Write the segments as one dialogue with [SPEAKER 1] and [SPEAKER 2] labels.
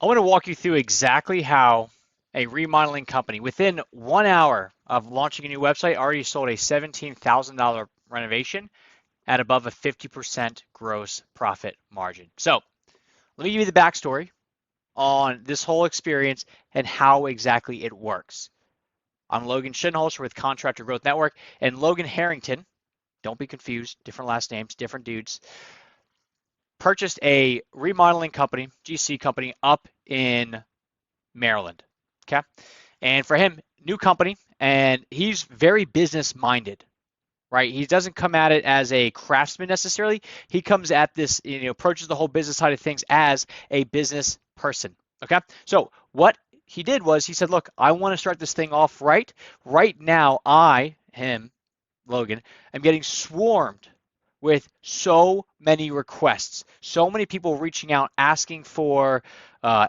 [SPEAKER 1] I want to walk you through exactly how a remodeling company, within 1 hour of launching a new website, already sold a $17,000 renovation at above a 50% gross profit margin. So let me give you the backstory on this whole experience and how exactly it works. I'm Logan Shinholster with Contractor Growth Network, and Logan Harrington, don't be confused, different last names, different dudes, purchased a remodeling company, GC company, up in Maryland. Okay. And for him, new company, and he's very business minded, right? He doesn't come at it as a craftsman necessarily. He comes at this, approaches the whole business side of things as a business person. Okay. So what he did was he said, look, I want to start this thing off right. Right now, Logan, am getting swarmed with so many requests, so many people reaching out asking for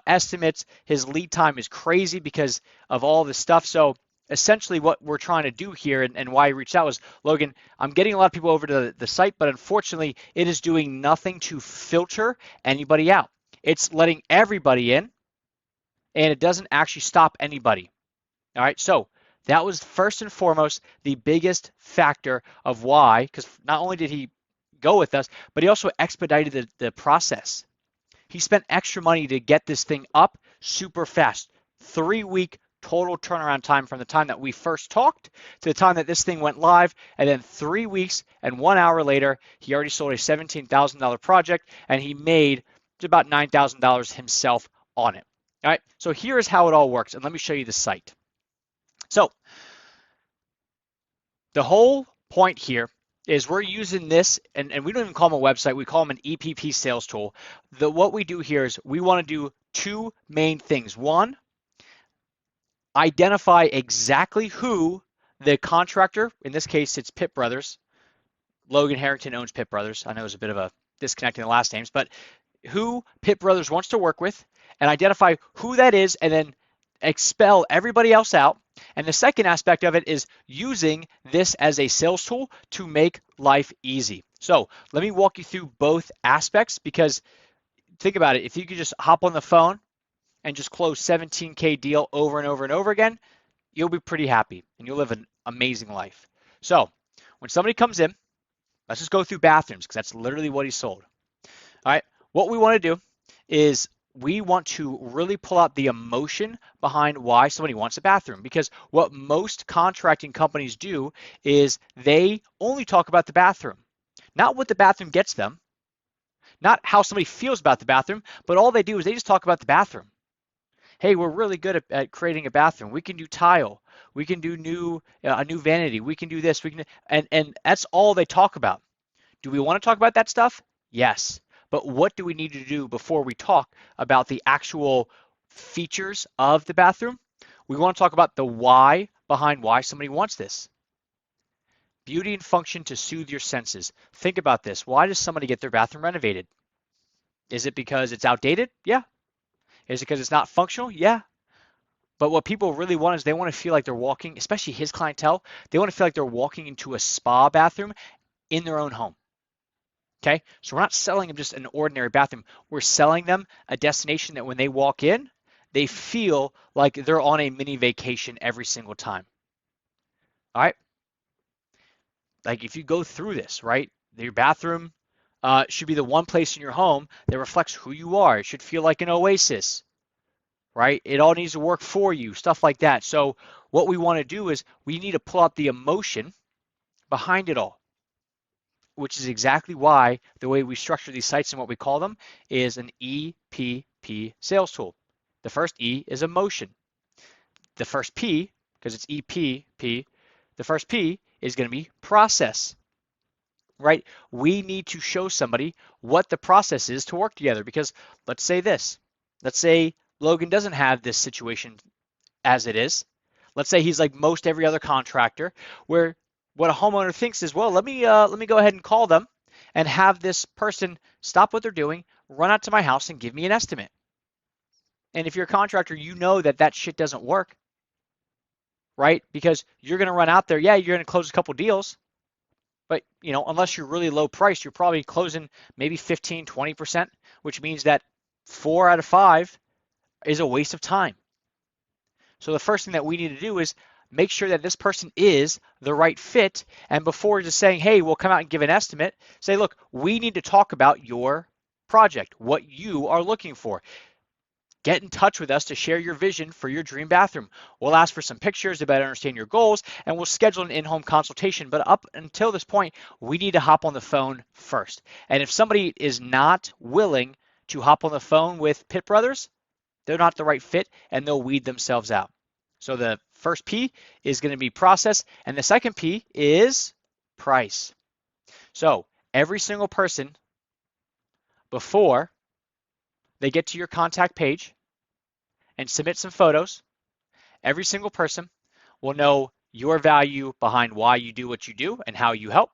[SPEAKER 1] estimates. His lead time is crazy because of all this stuff. So essentially what we're trying to do here and why I reached out was, Logan, I'm getting a lot of people over to the site, but unfortunately it is doing nothing to filter anybody out. It's letting everybody in and it doesn't actually stop anybody. All right, so that was first and foremost the biggest factor of why, because not only did he go with us, but he also expedited the process. He spent extra money to get this thing up super fast. 3 week total turnaround time from the time that we first talked to the time that this thing went live. And then 3 weeks and 1 hour later, he already sold a $17,000 project and he made about $9,000 himself on it. All right, so here's how it all works. And let me show you the site. So the whole point here is we're using this, and we don't even call them a website, we call them an EPP sales tool. What we do here is we want to do two main things. One, identify exactly who the contractor, in this case it's Pitt Brothers. Logan Harrington owns Pitt Brothers. I know there's a bit of a disconnect in the last names, but who Pitt Brothers wants to work with, and identify who that is, and then expel everybody else out. And the second aspect of it is using this as a sales tool to make life easy. So let me walk you through both aspects, because think about it. If you could just hop on the phone and just close 17K deal over and over and over again, you'll be pretty happy and you'll live an amazing life. So when somebody comes in, let's just go through bathrooms, because that's literally what he sold. All right, what we want to do is we want to really pull out the emotion behind why somebody wants a bathroom, because what most contracting companies do is they only talk about the bathroom, not what the bathroom gets them, not how somebody feels about the bathroom, but all they do is they just talk about the bathroom. Hey, we're really good at creating a bathroom. We can do tile. We can do a new vanity. We can do this. We can, and that's all they talk about. Do we want to talk about that stuff? Yes. But what do we need to do before we talk about the actual features of the bathroom? We want to talk about the why behind why somebody wants this. Beauty and function to soothe your senses. Think about this. Why does somebody get their bathroom renovated? Is it because it's outdated? Yeah. Is it because it's not functional? Yeah. But what people really want is they want to feel like they're walking, especially his clientele, they want to feel like they're walking into a spa bathroom in their own home. Okay, so we're not selling them just an ordinary bathroom. We're selling them a destination that when they walk in, they feel like they're on a mini vacation every single time. All right, like if you go through this, right, your bathroom should be the one place in your home that reflects who you are. It should feel like an oasis, right? It all needs to work for you, stuff like that. So what we want to do is we need to pull out the emotion behind it all, which is exactly why the way we structure these sites and what we call them is an EPP sales tool. The first E is emotion. The first P, because it's EPP, the first P is going to be process, right? We need to show somebody what the process is to work together, because let's say this. Let's say Logan doesn't have this situation as it is. Let's say he's like most every other contractor, where what a homeowner thinks is, well, let me go ahead and call them and have this person stop what they're doing, run out to my house and give me an estimate. And if you're a contractor, you know that that shit doesn't work, right? Because you're going to run out there. Yeah, you're going to close a couple deals, but unless you're really low priced, you're probably closing maybe 15, 20%, which means that 4 out of 5 is a waste of time. So the first thing that we need to do is make sure that this person is the right fit. And before just saying, hey, we'll come out and give an estimate, say, look, we need to talk about your project, what you are looking for. Get in touch with us to share your vision for your dream bathroom. We'll ask for some pictures to better understand your goals, and we'll schedule an in-home consultation. But up until this point, we need to hop on the phone first. And if somebody is not willing to hop on the phone with Pitt Brothers, they're not the right fit, and they'll weed themselves out. So the first P is going to be process, and the second P is price. So every single person, before they get to your contact page and submit some photos, every single person will know your value behind why you do what you do and how you help.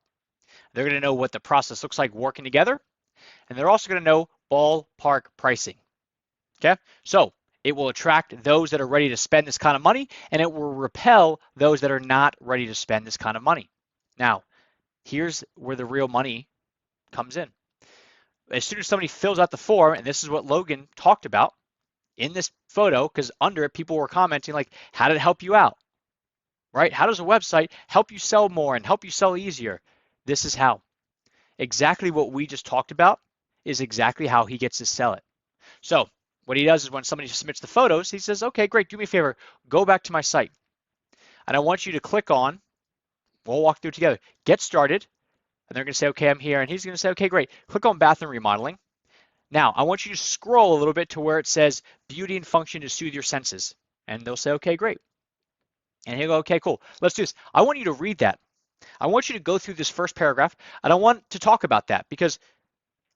[SPEAKER 1] They're going to know what the process looks like working together, and they're also going to know ballpark pricing. Okay, so it will attract those that are ready to spend this kind of money, and it will repel those that are not ready to spend this kind of money. Now, here's where the real money comes in. As soon as somebody fills out the form, and this is what Logan talked about in this photo, because under it, people were commenting like, how did it help you out? Right? How does a website help you sell more and help you sell easier? This is how. Exactly what we just talked about is exactly how he gets to sell it. So what he does is when somebody submits the photos, he says, okay, great, do me a favor, go back to my site. And I want you to click on, we'll walk through it together, get started. And they're going to say, okay, I'm here. And he's going to say, okay, great. Click on bathroom remodeling. Now, I want you to scroll a little bit to where it says beauty and function to soothe your senses. And they'll say, okay, great. And he'll go, okay, cool. Let's do this. I want you to read that. I want you to go through this first paragraph, and I want to talk about that because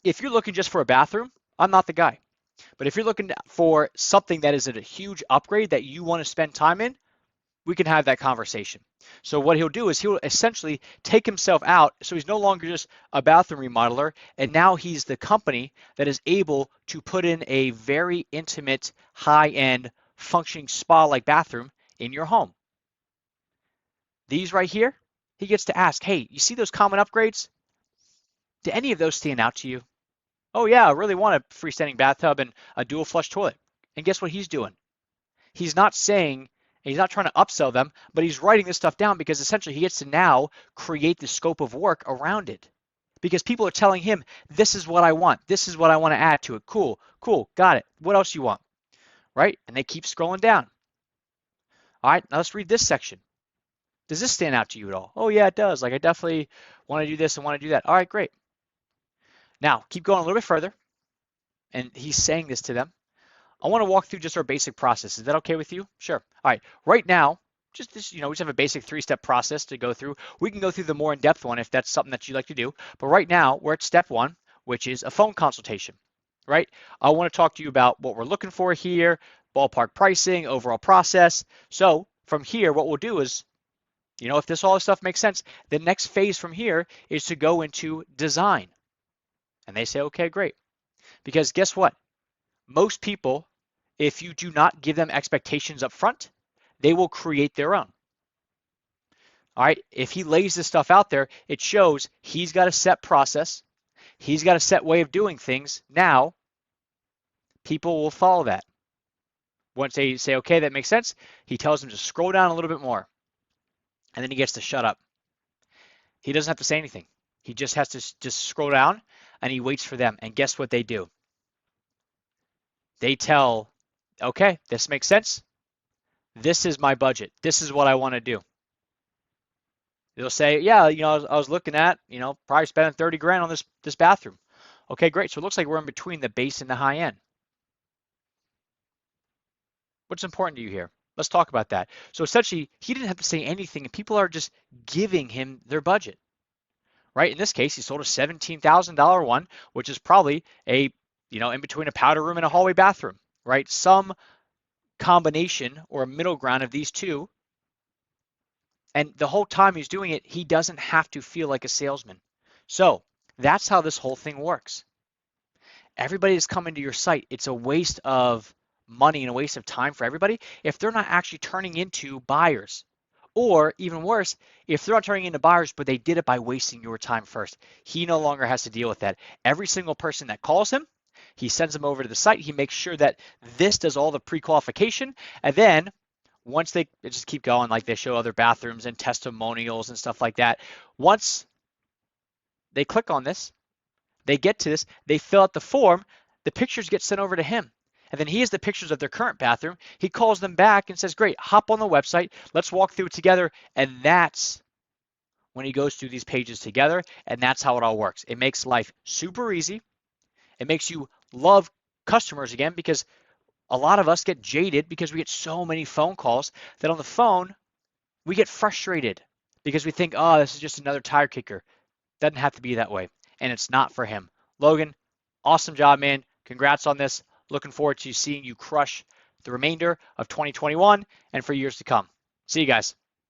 [SPEAKER 1] if you're looking just for a bathroom, I'm not the guy. But if you're looking for something that is a huge upgrade that you want to spend time in, we can have that conversation. So what he'll do is he'll essentially take himself out, so he's no longer just a bathroom remodeler, and now he's the company that is able to put in a very intimate, high-end, functioning spa-like bathroom in your home. These right here, he gets to ask, hey, you see those common upgrades? Do any of those stand out to you? Oh yeah, I really want a freestanding bathtub and a dual flush toilet. And guess what he's doing? He's not saying, he's not trying to upsell them, but he's writing this stuff down because essentially he gets to now create the scope of work around it. Because people are telling him, this is what I want. This is what I want to add to it. Cool, cool, got it. What else you want? Right? And they keep scrolling down. All right, now let's read this section. Does this stand out to you at all? Oh yeah, it does. Like I definitely want to do this and want to do that. All right, great. Now, keep going a little bit further. And he's saying this to them. I want to walk through just our basic process. Is that okay with you? Sure. All right. Right now, just this, we just have a basic 3-step process to go through. We can go through the more in-depth one if that's something that you like to do. But right now, we're at step 1, which is a phone consultation, right? I want to talk to you about what we're looking for here, ballpark pricing, overall process. So from here, what we'll do is, if this all this stuff makes sense, the next phase from here is to go into design. And they say, okay, great. Because guess what? Most people, if you do not give them expectations up front, they will create their own. All right, if he lays this stuff out there, it shows he's got a set process. He's got a set way of doing things. Now, people will follow that. Once they say, okay, that makes sense, he tells them to scroll down a little bit more. And then he gets to shut up. He doesn't have to say anything. He just has to just scroll down, and he waits for them. And guess what they do? They tell, okay, this makes sense. This is my budget. This is what I want to do. They'll say, yeah, I was looking at, probably spending 30 grand on this bathroom. Okay, great. So it looks like we're in between the base and the high end. What's important to you here? Let's talk about that. So essentially, he didn't have to say anything, and people are just giving him their budget. Right? In this case, he sold a $17,000 one, which is probably in between a powder room and a hallway bathroom, right? Some combination or a middle ground of these two. And the whole time he's doing it, he doesn't have to feel like a salesman. So that's how this whole thing works. Everybody that's coming to your site, it's a waste of money and a waste of time for everybody if they're not actually turning into buyers. Or even worse, if they're not turning into buyers, but they did it by wasting your time first. He no longer has to deal with that. Every single person that calls him, He sends them over to the site. He makes sure that this does all the pre-qualification. And then once they just keep going, like they show other bathrooms and testimonials and stuff like that. Once they click on this, they get to this, they fill out the form, the pictures get sent over to him. And then he has the pictures of their current bathroom. He calls them back and says, great, hop on the website. Let's walk through it together. And that's when he goes through these pages together. And that's how it all works. It makes life super easy. It makes you love customers again, because a lot of us get jaded because we get so many phone calls that on the phone, we get frustrated because we think, oh, this is just another tire kicker. Doesn't have to be that way. And it's not for him. Logan, awesome job, man. Congrats on this. Looking forward to seeing you crush the remainder of 2021 and for years to come. See you guys.